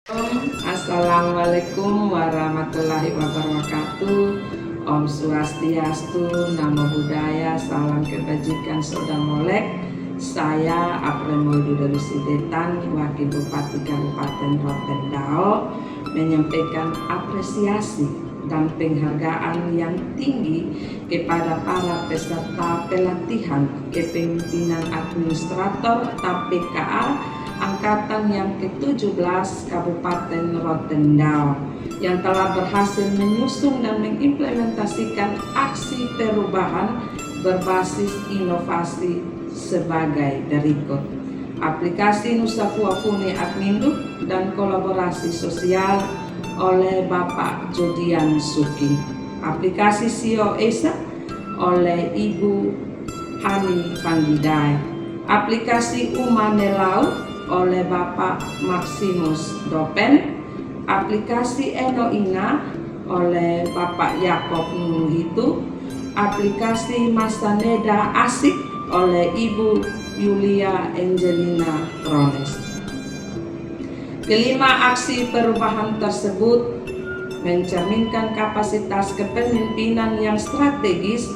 Assalamualaikum warahmatullahi wabarakatuh. Om Swastiastu, Namo Buddhaya, salam kebajikan, Soda Molek. Saya Apremoldu Delusidetan, Wakil Bupati Kabupaten Rotendao, menyampaikan apresiasi dan penghargaan yang tinggi kepada para peserta pelatihan kepemimpinan administrator (PKA) Angkatan yang ke-17 Kabupaten Rotendao yang telah berhasil menyusun dan mengimplementasikan aksi perubahan berbasis inovasi sebagai berikut: aplikasi Nusa Fuafuni Adminduk dan kolaborasi sosial oleh Bapak Jodian Suki, aplikasi Sio Esa oleh Ibu Hani Fanggidai, aplikasi Umanelau oleh Bapak Maximus Dopen, aplikasi Enoina oleh Bapak Yakob Nunuhitu, aplikasi Masaneda Asik oleh Ibu Yulia Angelina Krones. Kelima aksi perubahan tersebut mencerminkan kapasitas kepemimpinan yang strategis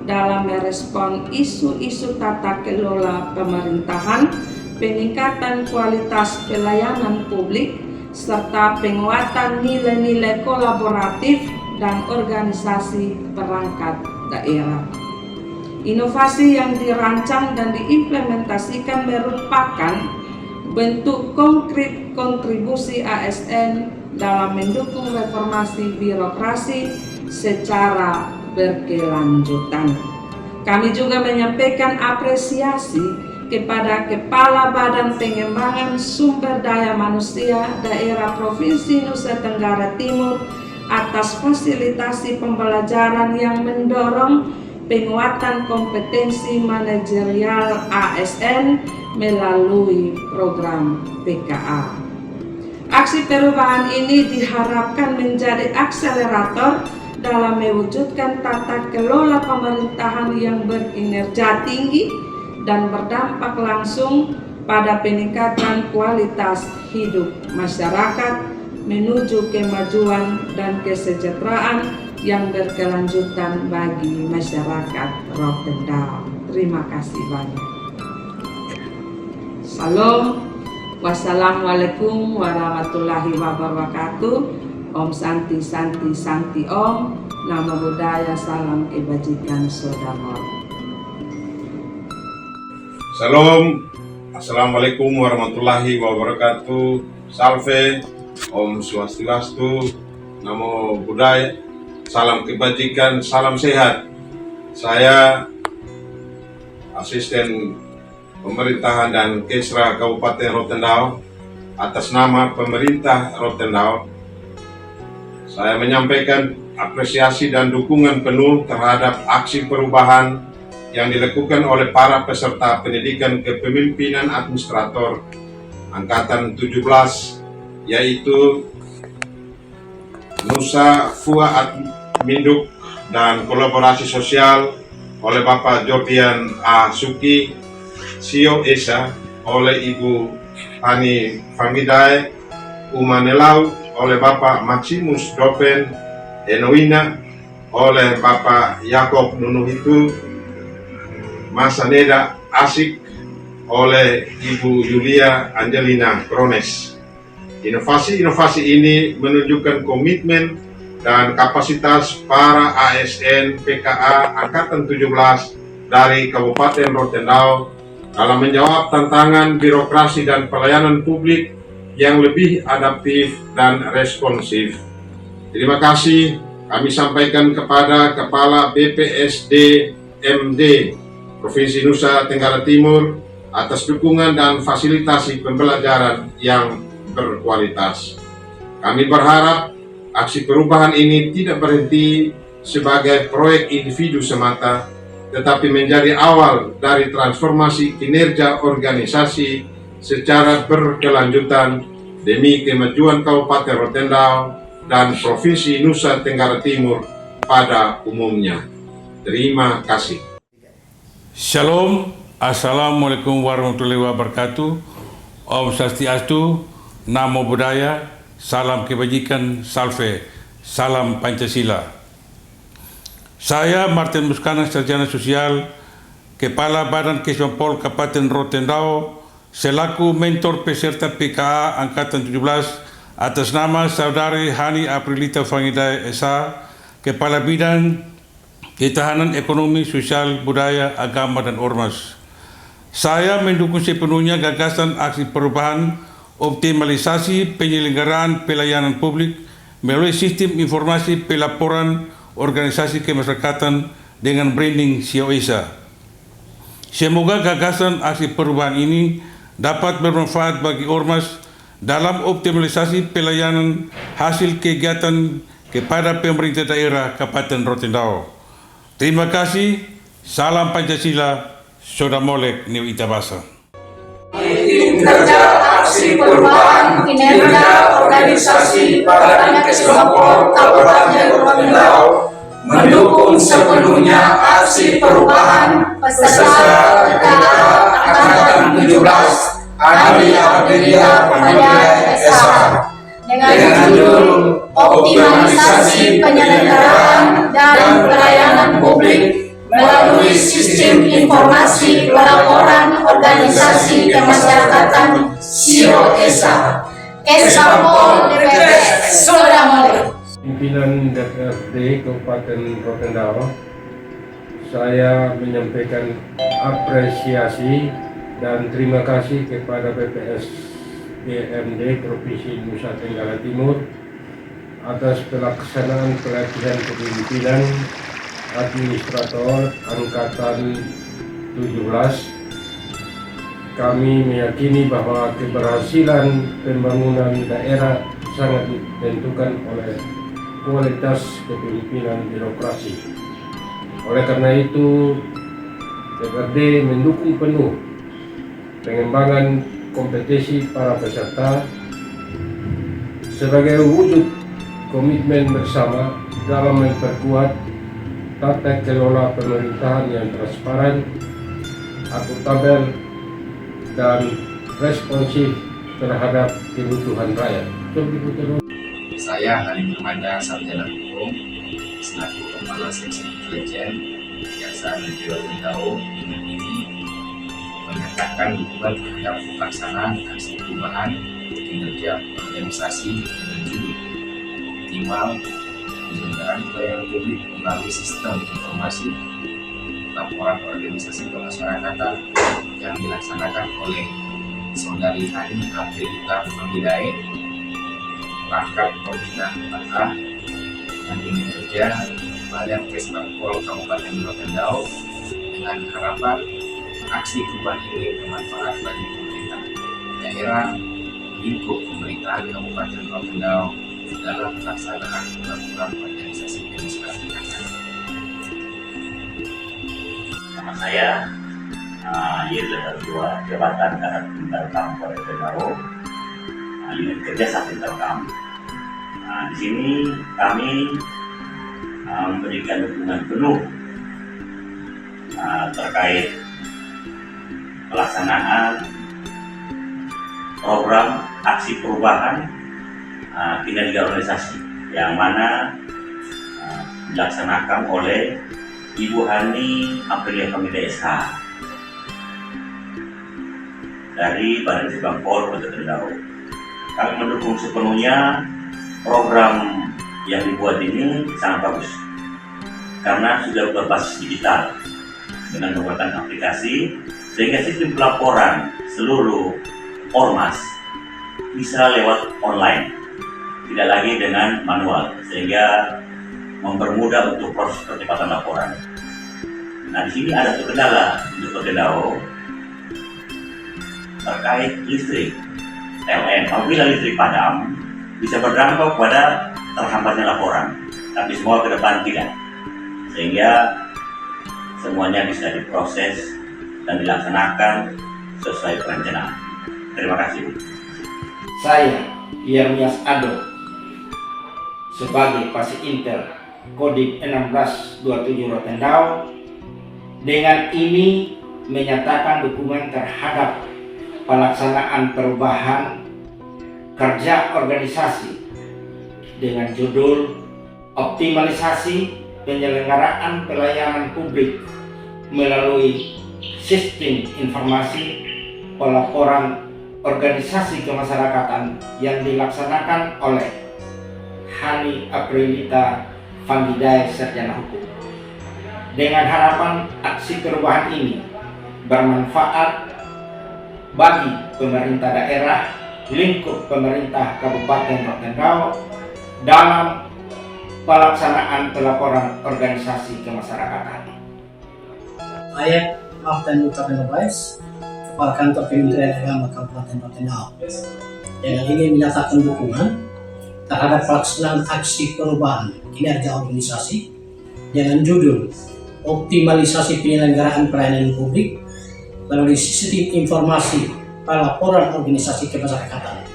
dalam merespon isu-isu tata kelola pemerintahan, peningkatan kualitas pelayanan publik, serta penguatan nilai-nilai kolaboratif dan organisasi perangkat daerah. Inovasi yang dirancang dan diimplementasikan merupakan bentuk konkret kontribusi ASN dalam mendukung reformasi birokrasi secara berkelanjutan. Kami juga menyampaikan apresiasi kepada Kepala Badan Pengembangan Sumber Daya Manusia Daerah Provinsi Nusa Tenggara Timur atas fasilitasi pembelajaran yang mendorong penguatan kompetensi manajerial ASN melalui program PKA. Aksi perubahan ini diharapkan menjadi akselerator dalam mewujudkan tata kelola pemerintahan yang berkinerja tinggi dan berdampak langsung pada peningkatan kualitas hidup masyarakat menuju kemajuan dan kesejahteraan yang berkelanjutan bagi masyarakat Rotendao. Terima kasih banyak. Salam. Wassalamualaikum warahmatullahi wabarakatuh. Om Santi Santi Santi Om. Namo Buddhaya, salam kebajikan, Soda Molek. Salam, Assalamualaikum warahmatullahi wabarakatuh. Salve, Om Swastiastu, Namo Buddhaya, salam kebajikan, salam sehat. Saya Asisten Pemerintahan dan Kesra Kabupaten Rotendao. Atas nama pemerintah Rotendao, saya menyampaikan apresiasi dan dukungan penuh terhadap aksi perubahan yang dilakukan oleh para peserta pendidikan kepemimpinan administrator Angkatan 17, yaitu Nusa Fua Adminduk dan kolaborasi sosial oleh Bapak Jodian A. Suki, Sio Esa oleh Ibu Hani Fanggidai, Umanelau oleh Bapak Maximus Dopen, Enoina oleh Bapak Yakob Nunuhitu, Masaneda Asik oleh Ibu Yulia Angelina Krones. Inovasi-inovasi ini menunjukkan komitmen dan kapasitas para ASN PKA Angkatan 17 dari Kabupaten Rotendao dalam menjawab tantangan birokrasi dan pelayanan publik yang lebih adaptif dan responsif. Terima kasih kami sampaikan kepada Kepala BPSD MD Provinsi Nusa Tenggara Timur atas dukungan dan fasilitasi pembelajaran yang berkualitas. Kami berharap aksi perubahan ini tidak berhenti sebagai proyek individu semata, tetapi menjadi awal dari transformasi kinerja organisasi secara berkelanjutan demi kemajuan Kabupaten Rotendao dan Provinsi Nusa Tenggara Timur pada umumnya. Terima kasih. Shalom, Assalamualaikum warahmatullahi wabarakatuh. Om Swastiastu, Namo Buddhaya, salam kebajikan, salve, salam Pancasila. Saya Martin Muskana, Sarjana Sosial, Kepala Badan Kesempol Kabupaten Rotendao, selaku mentor peserta PKA Angkatan 17 atas nama Saudari Hani Aprilita Fangidai S.A., Kepala Bidang Ketahanan Ekonomi, Sosial, Budaya, Agama, dan Ormas. Saya mendukung sepenuhnya gagasan aksi perubahan optimalisasi penyelenggaraan pelayanan publik melalui sistem informasi pelaporan organisasi kemasyarakatan dengan branding COESA. Semoga gagasan aksi perubahan ini dapat bermanfaat bagi Ormas dalam optimalisasi pelayanan hasil kegiatan kepada pemerintah daerah Kabupaten Rotendao. Terima kasih. Salam Pancasila. Soda Molek New Itabasa. Tim kerja aksi perubahan kinerja organisasi Badan Kesempol Kabupaten Rotendao mendukung sepenuhnya aksi perubahan peserta PKA Angkatan 17 Hani Aprilita Fangidai S.A. dengan judul optimalisasi penyelenggaraan dan pelayanan publik melalui sistem informasi pelaporan organisasi kemasyarakatan COESA. Kesempol DPR Soda Molek. Pimpinan DPRD Kabupaten Rotendao, saya menyampaikan apresiasi dan terima kasih kepada BPS BMD Provinsi Nusa Tenggara Timur atas pelaksanaan pelatihan kepemimpinan administrator Angkatan 17. Kami meyakini bahwa keberhasilan pembangunan daerah sangat ditentukan oleh kualitas kepemimpinan birokrasi. Oleh karena itu, DPRD mendukung penuh pengembangan kompetisi para peserta sebagai wujud komitmen bersama dalam memperkuat tata kelola pemerintahan yang transparan, akuntabel, dan responsif terhadap kebutuhan rakyat. Saya Hari Permada, Sarjana Hukum, selaku Kepala Seksi Intelijen Kejaksaan Negeri Rotendao, dengan ini menyatakan dukungan terhadap pelaksanaan aksi perubahan kinerja organisasi dengan judul optimal penyelenggaraan pelayanan publik melalui sistem informasi laporan organisasi kemasyarakatan yang dilaksanakan oleh Saudari Hani Aprilita Fangidai, Rangkap Pembina PKA yang ingin kerja Badan Kesempol Kabupaten Rotendao, dengan harapan aksi perubahan ini bermanfaat bagi pemerintah daerah lingkup pemerintahan Kabupaten Rotendao dalam pelaksanaan pelaporan organisasi kemasyarakatan. Nama saya Yudha Ketua Jabatan Kasat Interkam Rotendao, unit kerja Sat Interkam. Di sini kami memberikan dukungan penuh terkait pelaksanaan program aksi perubahan kinerja organisasi yang mana dilaksanakan oleh Ibu Hani Aprilita Fangidai S.A. dari Badan Kesempol Rotendao. Kami mendukung sepenuhnya program yang dibuat ini, sangat bagus karena sudah berbasis digital dengan pembuatan aplikasi, sehingga sistem pelaporan seluruh ormas bisa lewat online, tidak lagi dengan manual, sehingga mempermudah untuk proses percepatan laporan. Nah, di sini ada satu kendala untuk Rotendao terkait listrik PLN. Apabila listrik padam, bisa berdampak pada terhambatnya laporan, tapi semua ke depan tidak, sehingga semuanya bisa diproses dan dilaksanakan sesuai perencanaan. Terima kasih. Saya Yermias Ado sebagai Pasik Inter Kodim 1627 Rotendao, dengan ini menyatakan dukungan terhadap pelaksanaan perubahan kerja organisasi dengan judul Optimalisasi Penyelenggaraan Pelayanan Publik melalui Sistem Informasi Pelaporan Organisasi Kemasyarakatan yang dilaksanakan oleh Hani Aprilita Fangidae, Sarjana Hukum. Dengan harapan aksi perubahan ini bermanfaat bagi pemerintah daerah, lingkup pemerintah Kabupaten Rotendao dalam pelaksanaan pelaporan organisasi kemasyarakatan. Saya Martin Luther Lopez, Kepala Kantor Kementerian Agama Kabupaten Rotendao, yang ingin menyatakan dukungan terhadap pelaksanaan aksi perubahan kinerja organisasi dengan judul Optimalisasi Penyelenggaraan Pelayanan Publik melalui Sistem Informasi Pelaporan Organisasi Kemasyarakatan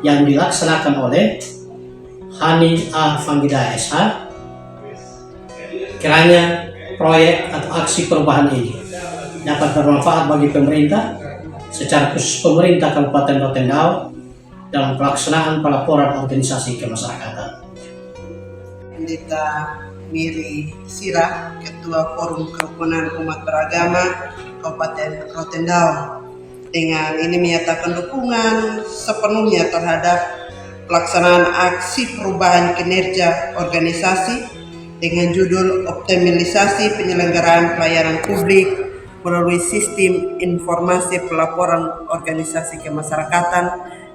yang dilaksanakan oleh Hani A. Fangidae SH. Kiranya proyek atau aksi perubahan ini dapat bermanfaat bagi pemerintah, secara khusus pemerintah Kabupaten Rotendao dalam pelaksanaan pelaporan organisasi kemasyarakatan. Pendeta Miri Sirah, Ketua Forum Kerukunan Umat Beragama Kabupaten Rotendao, dengan ini menyatakan dukungan sepenuhnya terhadap pelaksanaan aksi perubahan kinerja organisasi dengan judul Optimalisasi Penyelenggaraan Pelayanan Publik melalui Sistem Informasi Pelaporan Organisasi Kemasyarakatan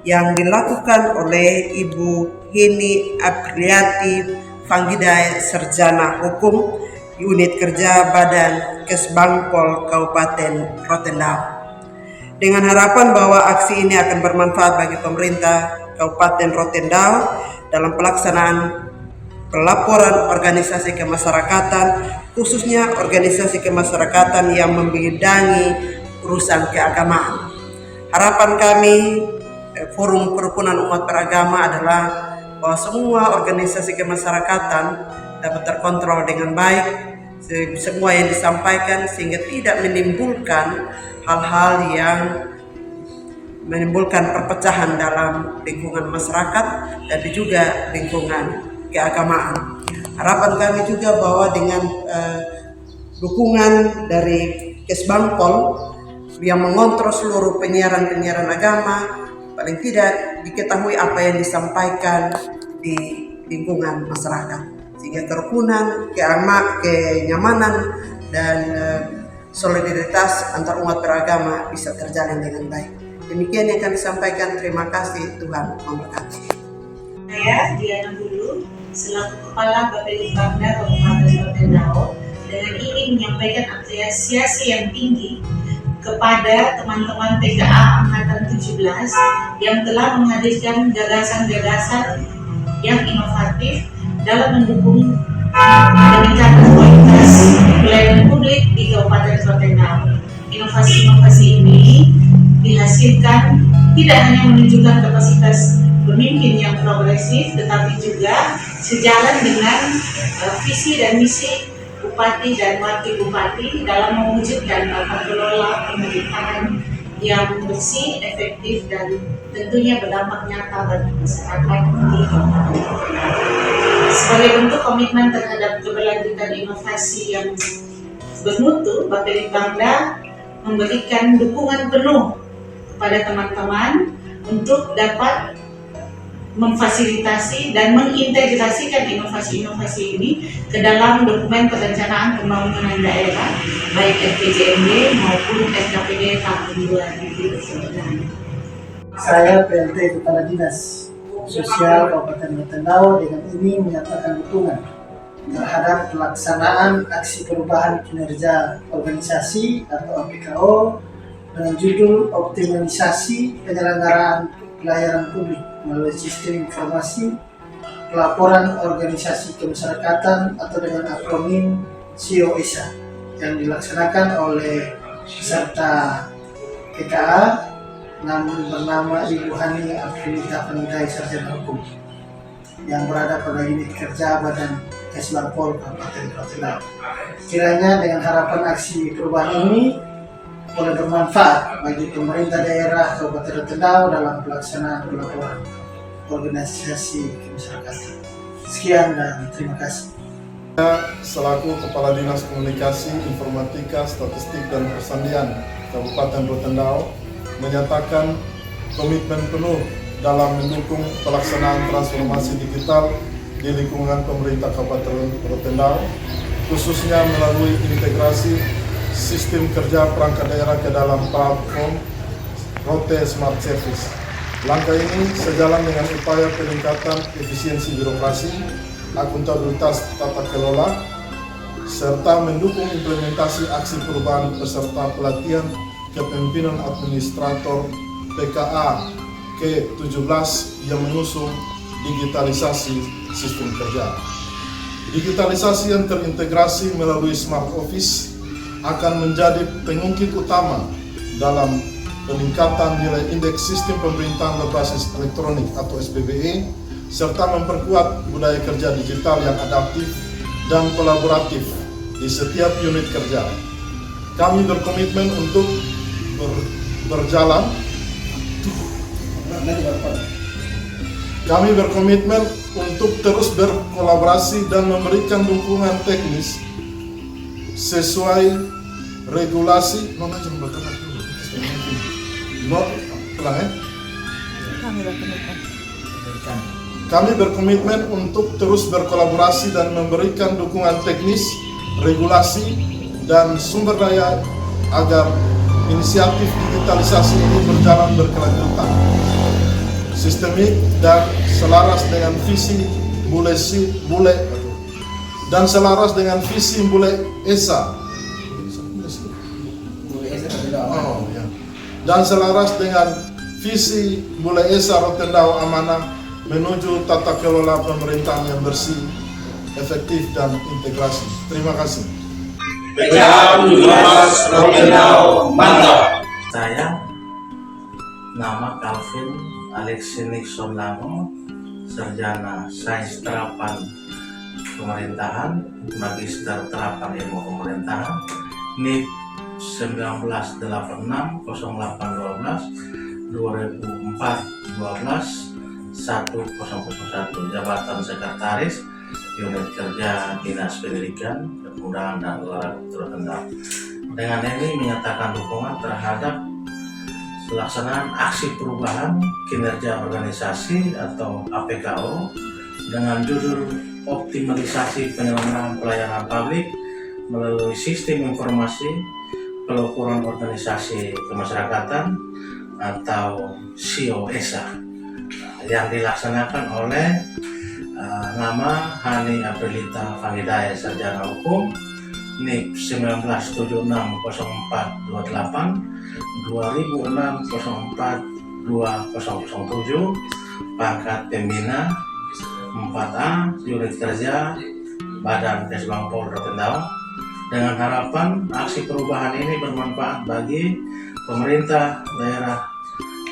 yang dilakukan oleh Ibu Heni Aprilita Fangidae, Sarjana Hukum, Unit Kerja Badan Kesbangpol Kabupaten Rotendao. Dengan harapan bahwa aksi ini akan bermanfaat bagi pemerintah Kabupaten Rotendao dalam pelaksanaan pelaporan organisasi kemasyarakatan, khususnya organisasi kemasyarakatan yang membidangi urusan keagamaan. Harapan kami Forum Kerukunan Umat Beragama adalah bahwa semua organisasi kemasyarakatan dapat terkontrol dengan baik, semua yang disampaikan, sehingga tidak menimbulkan hal-hal yang menimbulkan perpecahan dalam lingkungan masyarakat dan juga lingkungan keagamaan. Harapan kami juga bahwa dengan dukungan dari Kesbangpol yang mengontrol seluruh penyiaran agama, paling tidak diketahui apa yang disampaikan di lingkungan masyarakat, sehingga kerukunan, kenyamanan, dan solidaritas antar umat beragama bisa terjalin dengan baik. Demikian yang kami sampaikan. Terima kasih, Tuhan memberkati. Saya Diana Hulu, selaku Kepala Bapelitbangda Kabupaten Rotendao, dengan ingin menyampaikan apresiasi yang tinggi kepada teman-teman TKA Angkatan 17 yang telah menghadirkan gagasan-gagasan yang inovatif dalam mendukung peningkatan kualitas pelayanan publik di Kabupaten Rotendao. Inovasi-inovasi ini dihasilkan tidak hanya menunjukkan kapasitas pemimpin yang progresif, tetapi juga sejalan dengan visi dan misi Bupati dan Wakil Bupati dalam mewujudkan tata kelola pemerintahan yang bersih, efektif, dan tentunya berdampak nyata bagi masyarakat di Kabupaten Rotendao. Sebagai bentuk komitmen terhadap keberlanjutan inovasi yang bermutu, Bapelitbangda memberikan dukungan penuh kepada teman-teman untuk dapat memfasilitasi dan mengintegrasikan inovasi-inovasi ini ke dalam dokumen perencanaan pembangunan daerah, baik RPJMD maupun SKPD tahun 2029. Saya PLT Kepala Dinas Sosial Kabupaten Rotendao dengan ini menyatakan dukungan terhadap pelaksanaan aksi perubahan kinerja organisasi atau APKO dengan judul Optimalisasi Penyelenggaraan Pelayanan Publik melalui Sistem Informasi Pelaporan Organisasi Kemasyarakatan atau dengan akronim SIO-ISA yang dilaksanakan oleh peserta PKA namun bernama Ibu Hani Aprilita Fangidae, Sarjana Hukum, yang berada pada unit kerja Badan Kesbangpol Kabupaten Rotendao. Kiranya dengan harapan aksi perubahan ini boleh bermanfaat bagi pemerintah daerah Kabupaten Rotendao dalam pelaksanaan pelaporan organisasi kemasyarakatan. Sekian dan terima kasih. Selaku Kepala Dinas Komunikasi, Informatika, Statistik dan Persandian Kabupaten Rotendao menyatakan komitmen penuh dalam mendukung pelaksanaan transformasi digital di lingkungan pemerintah Kabupaten Rotendao, khususnya melalui integrasi sistem kerja perangkat daerah ke dalam platform Rote Smart Service. Langkah ini sejalan dengan upaya peningkatan efisiensi birokrasi, akuntabilitas tata kelola, serta mendukung implementasi aksi perubahan peserta pelatihan kepemimpinan administrator PKA ke-17 yang mengusung digitalisasi sistem kerja. Digitalisasi yang terintegrasi melalui Smart Office akan menjadi pengungkit utama dalam peningkatan nilai indeks sistem pemerintahan berbasis elektronik atau SPBE, serta memperkuat budaya kerja digital yang adaptif dan kolaboratif di setiap unit kerja. Kami berkomitmen untuk terus berkolaborasi dan memberikan dukungan teknis sesuai regulasi. Kami berkomitmen untuk terus berkolaborasi dan memberikan dukungan teknis, regulasi, dan sumber daya agar inisiatif digitalisasi ini berjalan berkelanjutan, sistemik dan selaras dengan visi Bule Esa dan selaras dengan visi Bule Esa Rotendao Amanah menuju tata kelola pemerintahan yang bersih, efektif, dan integrasi. Terima kasih. Saya nama Calvin Alexi Nixon Lamo, sarjana sains terapan pemerintahan, magister terapan ilmu pemerintahan, NIP 1986 0812 2004 12 1001, jabatan sekretaris unit kerja Dinas Pendidikan, Kepemudaan dan Olahraga Rotendao. Dengan ini menyatakan dukungan terhadap pelaksanaan aksi perubahan kinerja organisasi atau APKO dengan judul optimalisasi penyelenggaraan pelayanan publik melalui sistem informasi pelaporan organisasi kemasyarakatan atau SIO-ESA yang dilaksanakan oleh nama Hani Aprilita Fangidaya, sarjana hukum, NIP 19760428 2006042007, pangkat pembina 4A, unit kerja Badan Kesbang Pol Rotendao, dengan harapan aksi perubahan ini bermanfaat bagi pemerintah daerah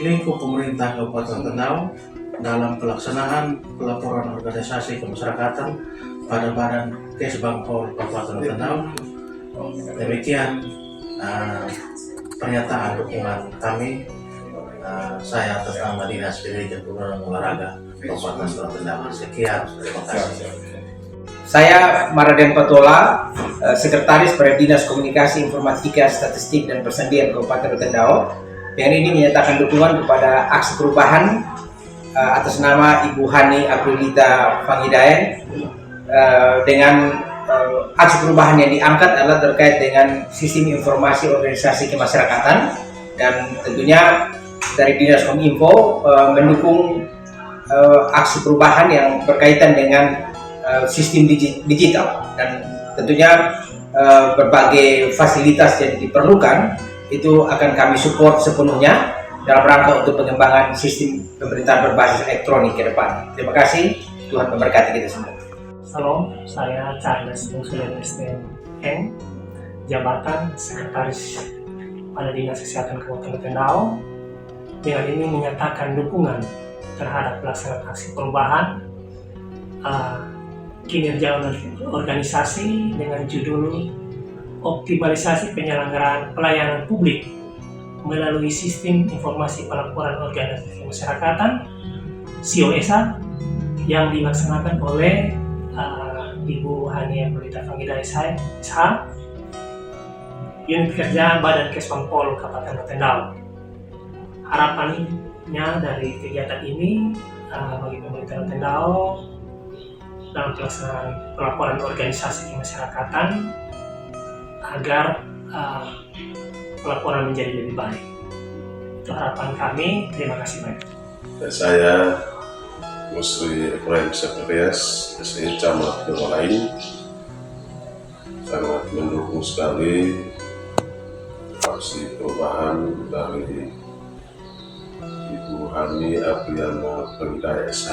lingkup pemerintah Kabupaten Rotendao dalam pelaksanaan pelaporan organisasi kemasyarakatan pada Badan Kesbang Pol Kabupaten Rotendao. Demikian pernyataan dukungan kami, saya atas nama Dinas Pendidikan dan Olahraga Kabupaten Rotendao. Sekian, terima kasih. Saya Maraden Patola, Sekretaris pada Dinas Komunikasi, Informatika, Statistik dan Persandian Kabupaten Rotendao. Yang ini menyatakan dukungan kepada aksi perubahan atas nama Ibu Hani Aprilita Fangidaya dengan aksi perubahan yang diangkat adalah terkait dengan sistem informasi organisasi kemasyarakatan, dan tentunya dari Dinas Kominfo mendukung aksi perubahan yang berkaitan dengan sistem digital, dan tentunya berbagai fasilitas yang diperlukan itu akan kami support sepenuhnya dalam rangka untuk pengembangan sistem pemerintahan berbasis elektronik ke depan. Terima kasih, Tuhan memberkati kita semua. Halo, saya Charles Bungsulen STM, jabatan Sekretaris pada Dinas Kesehatan Kabupaten Rotendao. Dengan ini menyatakan dukungan terhadap pelaksanaan aksi perubahan kinerja organisasi dengan judul optimalisasi penyelenggaraan pelayanan publik melalui sistem informasi pelaporan organisasi kemasyarakatan COESA yang dilaksanakan oleh Ibu Hania Pelita Fangida SH, Unit Kerja Badan Kesbangpol Kabupaten Rotendao. Harapannya dari kegiatan ini bagi pemerintah Rotendao dalam pelaksanaan pelaporan organisasi kemasyarakatan agar pelaporan menjadi lebih baik. Itu harapan kami. Terima kasih banyak. Saya Musri Ibrahim Sekretarias SI Camat Lain sangat mendukung sekali aksi perubahan dari Ibu Hani Apriana Fangida SH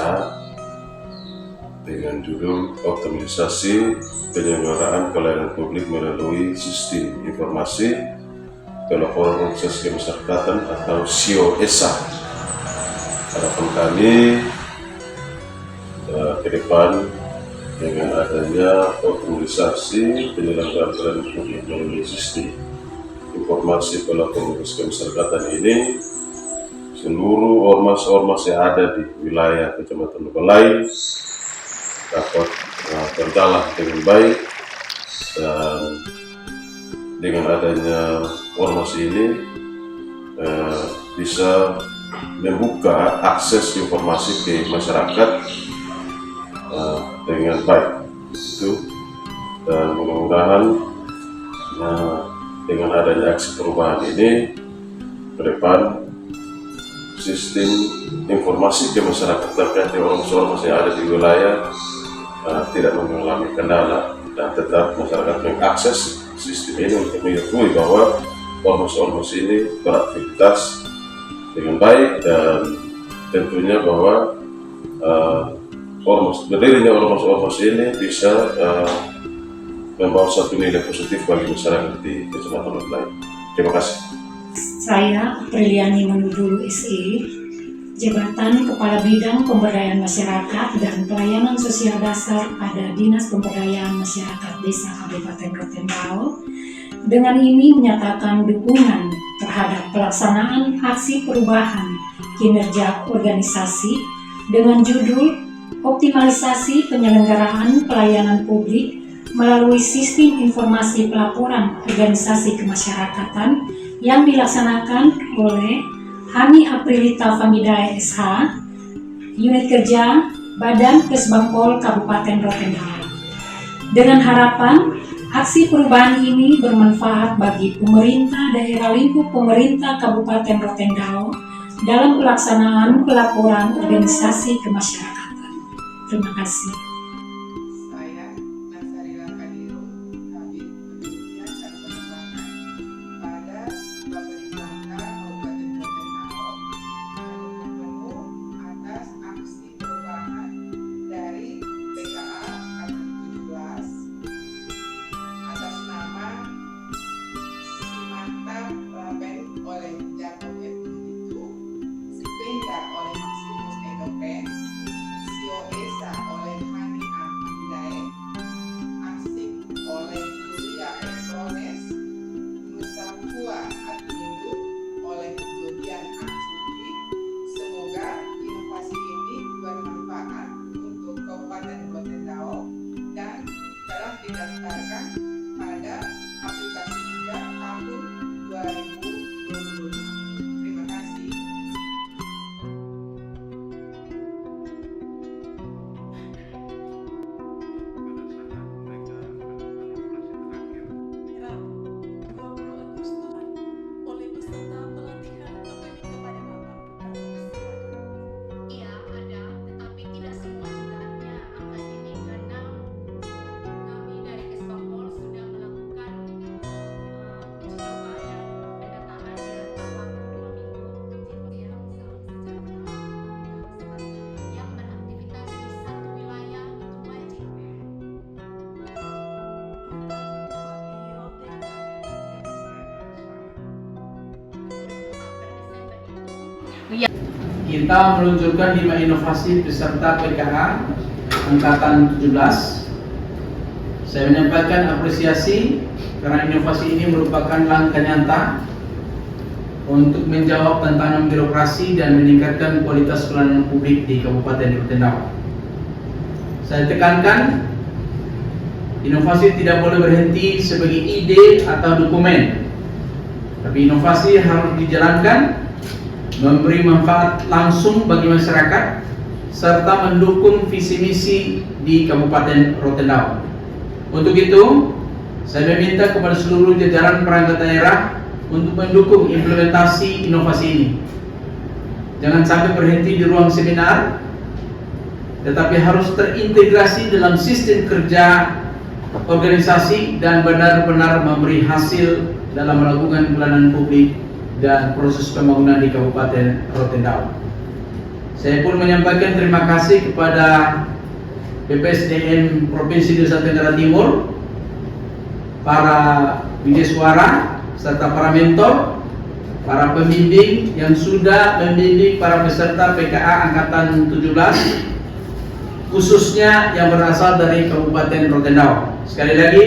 dengan judul optimalisasi penyelenggaraan pelayanan publik melalui sistem informasi pelaporan organisasi kemasyarakatan atau COESA. Harapan kami ke depan dengan adanya optimalisasi penyelenggaraan pelayanan publik melalui sistem informasi pelaporan organisasi kemasyarakatan ini, seluruh ormas-ormas yang ada di wilayah Kecamatan Balai dapat berjalan dengan baik, dan dengan adanya ormas ini bisa membuka akses informasi ke masyarakat dengan baik itu, dan mudah-mudahan dengan adanya aksi perubahan ini ke depan sistem informasi ke masyarakat terkait dengan ormas-ormas yang ada di wilayah tidak mengalami kendala, dan tetap masyarakat mengakses sistem ini untuk mengetahui bahwa ormas-ormas ini beraktivitas dengan baik, dan tentunya bahwa berdirinya ormas-ormas ini bisa membawa satu nilai positif bagi masyarakat di Kecamatan Balai. Terima kasih. Saya Apriliani Manudulu SE, Jabatan Kepala Bidang Pemberdayaan Masyarakat dan Pelayanan Sosial Dasar pada Dinas Pemberdayaan Masyarakat Desa Kabupaten Rotendao, dengan ini menyatakan dukungan terhadap pelaksanaan aksi perubahan kinerja organisasi dengan judul optimalisasi penyelenggaraan pelayanan publik melalui sistem informasi pelaporan organisasi kemasyarakatan yang dilaksanakan oleh Hani Aprilita Fangida SH, Unit Kerja Badan Kesbangpol Kabupaten Rotendao. Dengan harapan aksi perubahan ini bermanfaat bagi pemerintah daerah lingkup pemerintah Kabupaten Rotendao dalam pelaksanaan pelaporan organisasi kemasyarakatan. Terima kasih. Kita meluncurkan 5 inovasi peserta PKH Angkatan 17. Saya menyampaikan apresiasi karena inovasi ini merupakan langkah nyata untuk menjawab tantangan birokrasi dan meningkatkan kualitas pelayanan publik di Kabupaten Rotendao. Saya tekankan, inovasi tidak boleh berhenti sebagai ide atau dokumen, tapi inovasi harus dijalankan, memberi manfaat langsung bagi masyarakat, serta mendukung visi misi di Kabupaten Rotendao. Untuk itu, saya meminta kepada seluruh jajaran perangkat daerah untuk mendukung implementasi inovasi ini. Jangan sampai berhenti di ruang seminar, tetapi harus terintegrasi dalam sistem kerja organisasi dan benar-benar memberi hasil dalam melakukan pelayanan publik dan proses pembangunan di Kabupaten Rotendao. Saya pun menyampaikan terima kasih kepada BPSDM Provinsi Nusa Tenggara Timur, para widyaswara, serta para mentor, para pembimbing yang sudah membimbing para peserta PKA Angkatan 17, khususnya yang berasal dari Kabupaten Rotendao. Sekali lagi,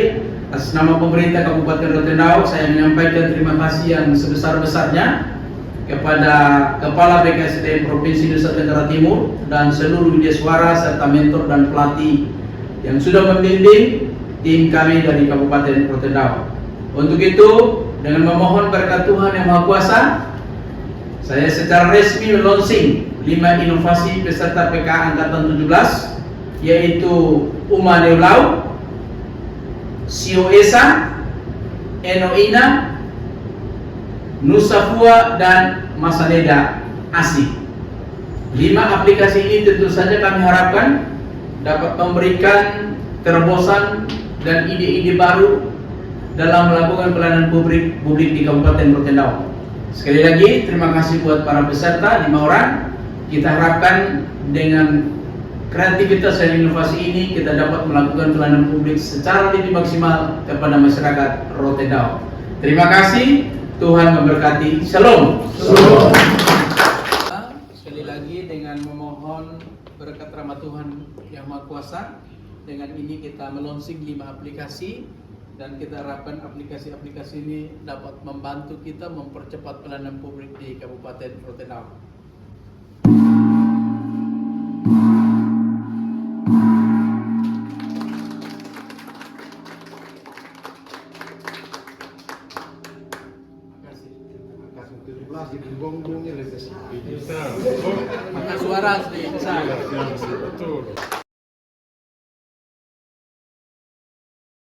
atas nama pemerintah Kabupaten Rotendao, saya menyampaikan terima kasih yang sebesar-besarnya kepada Kepala BKSDM Provinsi Nusa Tenggara Timur dan seluruh widyaswara serta mentor dan pelatih yang sudah membimbing tim kami dari Kabupaten Rotendao. Untuk itu, dengan memohon berkat Tuhan Yang Maha Kuasa, saya secara resmi launching 5 inovasi peserta PKA Angkatan 17, yaitu Uma Neulau, Sio Esa, Enoina, Nusafua, dan Masaneda Asih. 5 aplikasi ini tentu saja kami harapkan dapat memberikan terobosan dan ide-ide baru dalam melakukan pelayanan publik di Kabupaten Rotendao. Sekali lagi, terima kasih buat para peserta 5 orang. Kita harapkan dengan kreativitas dan inovasi ini kita dapat melakukan pelayanan publik secara lebih maksimal kepada masyarakat Rotendao. Terima kasih, Tuhan memberkati. Shalom. Shalom. Sekali lagi dengan memohon berkat rahmat Tuhan Yang Maha Kuasa, dengan ini kita melonsing 5 aplikasi dan kita harapkan aplikasi-aplikasi ini dapat membantu kita mempercepat pelayanan publik di Kabupaten Rotendao. Maka suara sedikit besar.